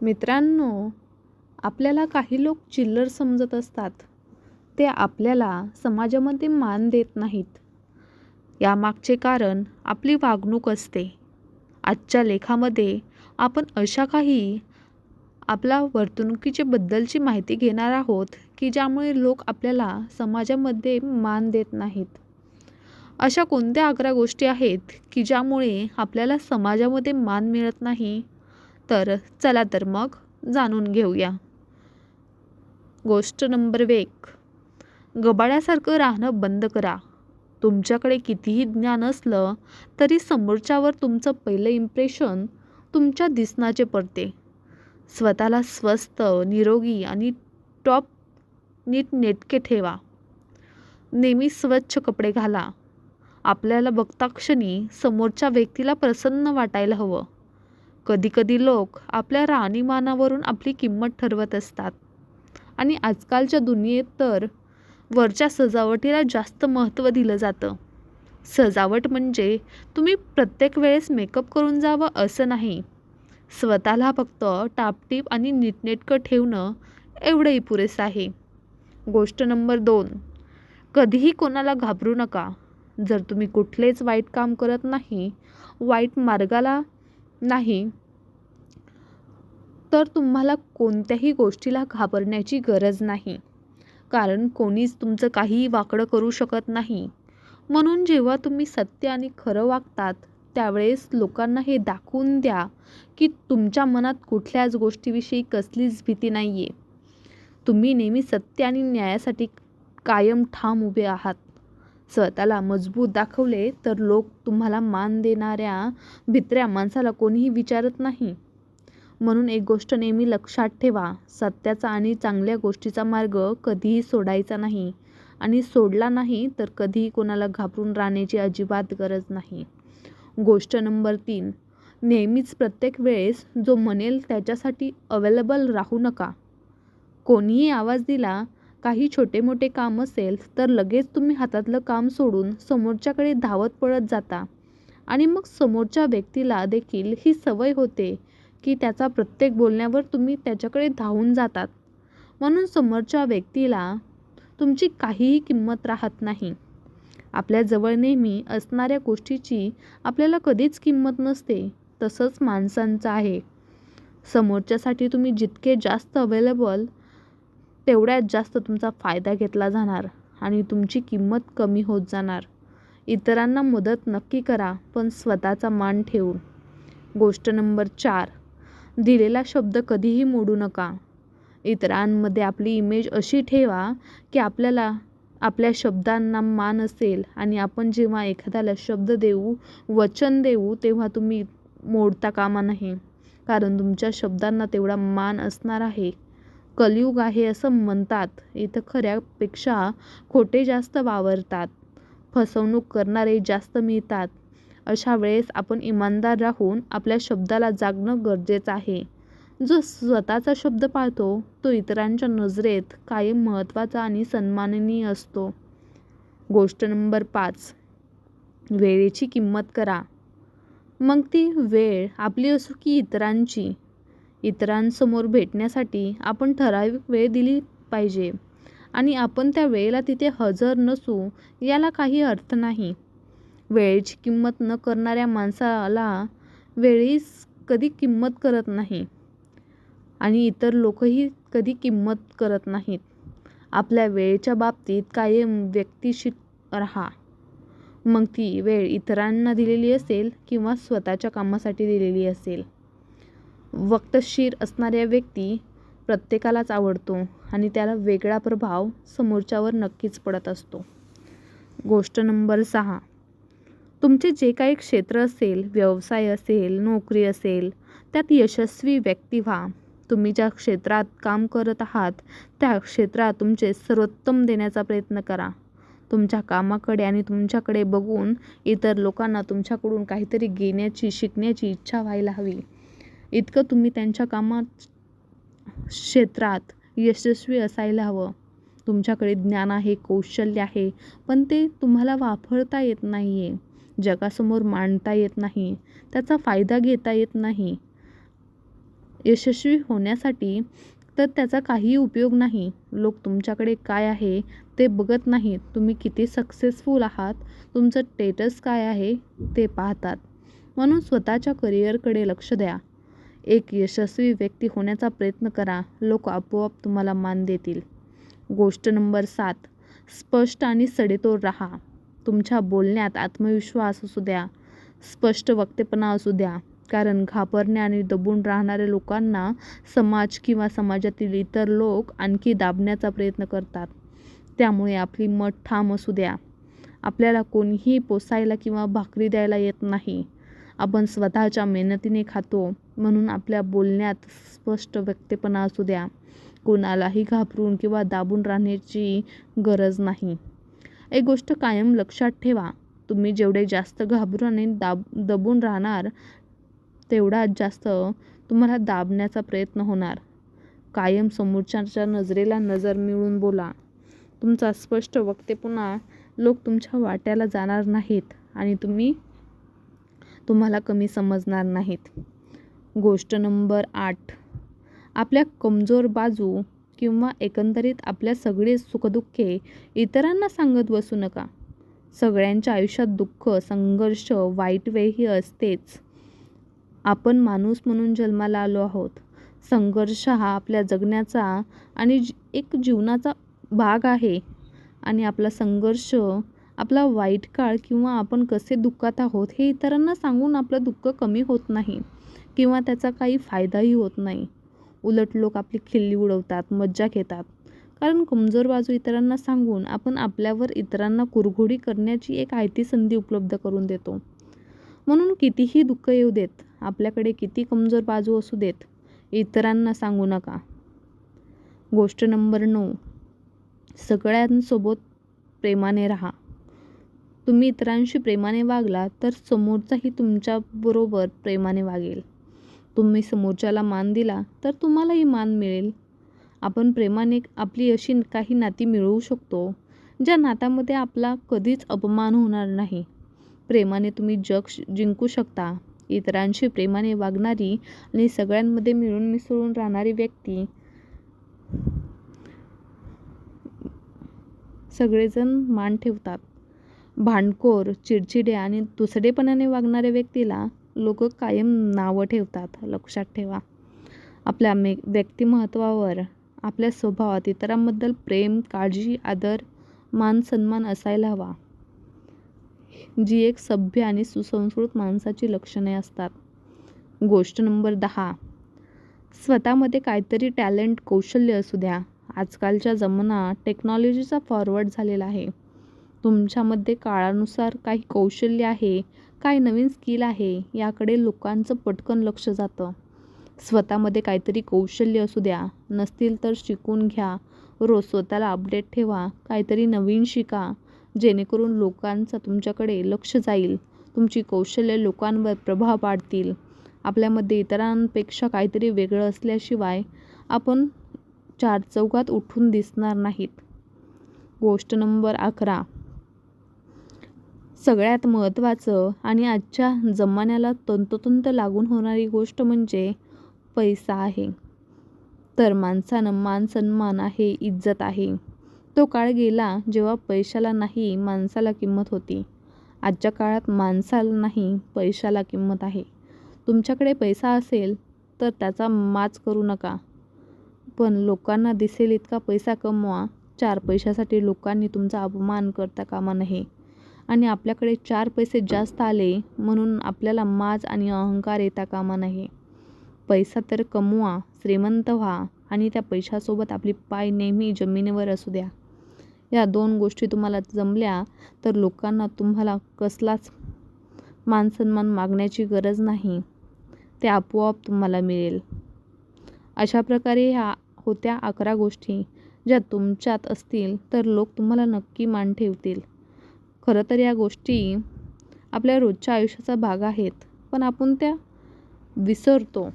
मित्रांनो, आपल्याला काही लोक चिल्लर समजत असतात. ते आपल्याला समाजामध्ये मान देत नाहीत. यामागचे कारण आपली वागणूक असते. आजच्या लेखामध्ये आपण अशा काही आपल्या वर्तणुकीच्या बद्दलची माहिती घेणार आहोत की ज्यामुळे लोक आपल्याला समाजामध्ये मान देत नाहीत. अशा कोणत्या 11 गोष्टी आहेत की ज्यामुळे आपल्याला समाजामध्ये मान मिळत नाही? तर चला तर मग जाणून घेऊया. गोष्ट नंबर 1. गबाळ्यासारखं राहणं बंद करा. तुमच्याकडे कितीही ज्ञान असलं तरी समोरच्यावर तुमचं पहिलं इम्प्रेशन तुमच्या दिसण्याचे पडते. स्वतःला स्वस्थ, निरोगी आणि टॉप नीटनेटके ठेवा. नेहमी स्वच्छ कपडे घाला. आपल्याला बघता क्षणी समोरच्या व्यक्तीला प्रसन्न वाटायला हवं. कधीकधी लोक आपल्या राहणीमानावरून आपली किंमत ठरवत असतात आणि आजकालच्या दुनियेत तर वरच्या सजावटीला जास्त महत्त्व दिलं जातं. सजावट म्हणजे तुम्ही प्रत्येक वेळेस मेकअप करून जावं असं नाही. स्वतःला फक्त टापटीप आणि नीटनेटकं ठेवणं एवढंही पुरेसं आहे. गोष्ट नंबर 2. कधीही कोणाला घाबरू नका. जर तुम्ही कुठलेच वाईट काम करत नाही, वाईट मार्गाला नाही, तर तुम्हाला कोणत्याही गोष्टीला घाबरण्याची गरज नाही. कारण कोणीच तुमचं काहीही वाकडं करू शकत नाही. म्हणून जेव्हा तुम्ही सत्य आणि खरं वागतात त्यावेळेस लोकांना हे दाखवून द्या की तुमच्या मनात कुठल्याच गोष्टीविषयी कसलीच भीती नाही आहे. तुम्ही नेहमी सत्य आणि न्यायासाठी कायम ठाम उभे आहात. स्वतःला मजबूत दाखवले तर लोक तुम्हाला मान देणाऱ्या भित्र्या माणसाला कोणीही विचारत नाही. म्हणून एक गोष्ट नेहमी लक्षात ठेवा, सत्याचा आणि चांगल्या गोष्टीचा मार्ग कधीही सोडायचा नाही आणि सोडला नाही तर कधीही कोणाला घाबरून राहण्याची अजिबात गरज नाही. गोष्ट नंबर 3. नेहमीच प्रत्येक वेळेस जो म्हणेल त्याच्यासाठी अवेलेबल राहू नका. कोणीही आवाज दिला, काही छोटे मोठे काम असेल तर लगेच तुम्ही हातातलं काम सोडून समोरच्याकडे धावत पळत जाता आणि मग समोरच्या व्यक्तीला देखील ही सवय होते की त्याचा प्रत्येक बोलण्यावर तुम्ही त्याच्याकडे धावून जातात. म्हणून समोरच्या व्यक्तीला तुमची काहीही किंमत राहत नाही. आपल्याजवळ नेहमी असणाऱ्या गोष्टीची आपल्याला कधीच किंमत नसते. तसंच माणसांचं आहे. समोरच्यासाठी तुम्ही जितके जास्त अवेलेबल तेवढ्यात जास्त तुमचा फायदा घेतला जाणार आणि तुमची किंमत कमी होत जाणार. इतरांना मदत नक्की करा, पण स्वतःचा मान ठेवून. गोष्ट नंबर 4. दिलेला शब्द कधीही मोडू नका. इतरांमध्ये आपली इमेज अशी ठेवा की आपल्या शब्दांना मान असेल आणि आपण जेव्हा एखाद्याला शब्द देऊ, वचन देऊ, तेव्हा तुम्ही मोडता कामा नये. कारण तुमच्या शब्दांना तेवढा मान असणार आहे. कलियुग आहे असं म्हणतात. इथं खऱ्यापेक्षा खोटे जास्त वावरतात. फसवणूक करणारे जास्त मिळतात. अशा वेळेस आपण इमानदार राहून आपल्या शब्दाला जागणं गरजेचं आहे. जो स्वतःचा शब्द पाळतो तो इतरांच्या नजरेत कायम महत्त्वाचा आणि सन्माननीय असतो. गोष्ट नंबर 5. वेळेची किंमत करा. मग ती वेळ आपली असो की इतरांची. इतरांसमोर भेटण्यासाठी आपण ठराविक वेळ दिली पाहिजे आणि आपण त्या वेळेला तिथे हजर नसू याला काही अर्थ नाही. वेळेची किंमत न करणाऱ्या माणसाला वेळीच कधी किंमत करत नाही आणि इतर लोकही कधी किंमत करत नाहीत. आपल्या वेळेच्या बाबतीत कायम व्यक्तिशील राहा. मग ती वेळ इतरांना दिलेली असेल किंवा स्वतःच्या कामासाठी दिलेली असेल. वक्तशीर असणाऱ्या व्यक्ती प्रत्येकालाच आवडतो आणि त्याला वेगळा प्रभाव समोरच्यावर नक्कीच पडत असतो. गोष्ट नंबर 6. तुमचे जे काही क्षेत्र असेल, व्यवसाय असेल, नोकरी असेल, त्यात यशस्वी व्यक्ती व्हा. तुम्ही ज्या क्षेत्रात काम करत आहात त्या क्षेत्रात तुमचे सर्वोत्तम देण्याचा प्रयत्न करा. तुमच्या कामाकडे आणि तुमच्याकडे बघून इतर लोकांना तुमच्याकडून काहीतरी घेण्याची, शिकण्याची इच्छा व्हायला हवी. इतकं तुम्ही त्यांच्या कामात क्षेत्रात यशस्वी असायला हवं. तुमच्याकडे ज्ञान आहे, कौशल्य आहे, पण ते तुम्हाला वापरता येत नाही आहे. जगासमोर मांडता येत नाही. त्याचा फायदा घेता येत नाही. यशस्वी होण्यासाठी तर त्याचा काहीही उपयोग नाही. लोक तुमच्याकडे काय आहे ते बघत नाहीत. तुम्ही किती सक्सेसफुल आहात, तुमचं स्टेटस काय आहे ते पाहतात. म्हणून स्वतःच्या करिअरकडे लक्ष द्या. एक यशस्वी व्यक्ती होण्याचा प्रयत्न करा. लोक आपोआप तुम्हाला मान देतील. गोष्ट नंबर 7. स्पष्ट आणि सडेतोड राहा. तुमच्या बोलण्यात आत्मविश्वास असू द्या, स्पष्ट वक्तेपणा असू द्या. कारण घाबरण्या आणि दबून राहणाऱ्या लोकांना समाज किंवा समाजातील इतर लोक आणखी दाबण्याचा प्रयत्न करतात. त्यामुळे आपली मत ठाम असू द्या. आपल्याला कोणीही पोसायला किंवा भाकरी द्यायला येत नाही. आपण स्वतःच्या मेहनतीने खातो. म्हणून आपल्या बोलण्यात स्पष्ट वक्तेपणा असू द्या. कोणालाही घाबरून किंवा दाबून राहण्याची गरज नाही. एक गोष्ट कायम लक्षात ठेवा. तुम्ही जेवढे जास्त घाबरून आणि दबून राहणार तेवढाच जास्त तुम्हाला दाबण्याचा प्रयत्न होणार. कायम समोरच्याच्या नजरेला नजर मिळवून बोला. तुमचा स्पष्ट वक्तेपणा लोक तुमच्या वाट्याला जाणार नाहीत आणि तुम्हाला कमी समजणार नाहीत. गोष्ट नंबर 8. आपल्या कमजोर बाजू किंवा एकंदरीत आपल्या सगळे सुखदुःखे इतरांना सांगत बसू नका. सगळ्यांच्या आयुष्यात दुःख, संघर्ष, वाईट वेळही असतेच. आपण माणूस म्हणून जन्माला आलो आहोत. संघर्ष हा आपल्या जगण्याचा आणि एक जीवनाचा भाग आहे. आणि आपला संघर्ष, आपला वाईट काळ किंवा आपण कसे दुःखात आहोत हे इतरांना सांगून आपलं दुःख कमी होत नाही किंवा त्याचा काही फायदाही होत नाही. उलट लोक आपली खिल्ली उडवतात, मज्जा घेतात. कारण कमजोर बाजू इतरांना सांगून आपण आपल्यावर इतरांना कुरघोडी करण्याची एक आयती संधी उपलब्ध करून देतो. म्हणून कितीही दुःख येऊ देत, आपल्याकडे किती कमजोर बाजू असू देत, इतरांना सांगू नका. गोष्ट नंबर 9. सगळ्यांसोबत प्रेमाने राहा. तुम्ही इतरांशी प्रेमाने वागला तर समोरचाही तुमच्याबरोबर प्रेमाने वागेल. तुम्ही समोरच्याला मान दिला तर तुम्हालाही मान मिळेल. आपण प्रेमाने आपली अशी काही नाती मिळवू शकतो ज्या नात्यामध्ये आपला कधीच अपमान होणार नाही. प्रेमाने तुम्ही जग जिंकू शकता. इतरांशी प्रेमाने वागणारी आणि सगळ्यांमध्ये मिळून मिसळून राहणारी व्यक्ती सगळेजण मान ठेवतात. भांडखोर, चिडचिडे आणि तुसडेपणाने वागणाऱ्या व्यक्तीला लोक कायम नावं ठेवतात. लक्षात ठेवा. आपल्या व्यक्तिमत्त्वावर, आपल्या स्वभावात इतरांबद्दल प्रेम, काळजी, आदर, मान सन्मान असायला हवा. जी एक सभ्य आणि सुसंस्कृत माणसाची लक्षणे असतात. गोष्ट नंबर 10. स्वतःमध्ये काहीतरी टॅलेंट, कौशल्य असू द्या. आजकालच्या जमाना टेक्नॉलॉजीचा फॉरवर्ड झालेला आहे. तुमच्यामध्ये काळानुसार काही कौशल्य आहे, काय नवीन स्किल आहे याकडे लोकांचं पटकन लक्ष जातं. स्वतःमध्ये काहीतरी कौशल्य असू द्या. नसतील तर शिकून घ्या. रोज स्वतःला अपडेट ठेवा. काहीतरी नवीन शिका. जेणेकरून लोकांचं तुमच्याकडे लक्ष जाईल. तुमची कौशल्य लोकांवर प्रभाव पाडतील. आपल्यामध्ये इतरांपेक्षा काहीतरी वेगळं असल्याशिवाय आपण चारचौघात उठून दिसणार नाहीत. गोष्ट नंबर 11. सगळ्यात महत्त्वाचं आणि आजच्या जमान्याला तंतोतंत लागून होणारी गोष्ट म्हणजे पैसा आहे. तर माणसानं मान सन्मान आहे, इज्जत आहे. तो काळ गेला जेव्हा पैशाला नाही माणसाला किंमत होती. आजच्या काळात माणसाला नाही पैशाला किंमत आहे. तुमच्याकडे पैसा असेल तर त्याचा माज करू नका. पण लोकांना दिसेल इतका पैसा कमवा. 4 पैशासाठी लोकांनी तुमचा अपमान करता कामा नये. आणि आपल्याकडे 4 पैसे जास्त आले म्हणून आपल्याला माज आणि अहंकार येता कामा नये. पैसा तर कमवा, श्रीमंत व्हा आणि त्या पैशासोबत आपली पाय नेहमी जमिनीवर असू द्या. या 2 गोष्टी तुम्हाला जमल्या तर लोकांना तुम्हाला कसलाच मानसन्मान मागण्याची गरज नाही. ते आपोआप तुम्हाला मिळेल. अशा प्रकारे ह्या होत्या 11 गोष्टी. ज्या तुमच्यात असतील तर लोक तुम्हाला नक्की मान ठेवतील. खरं तर या गोष्टी आपल्या रोजच्या आयुष्याचा भाग आहेत, पण आपण त्या विसरतो.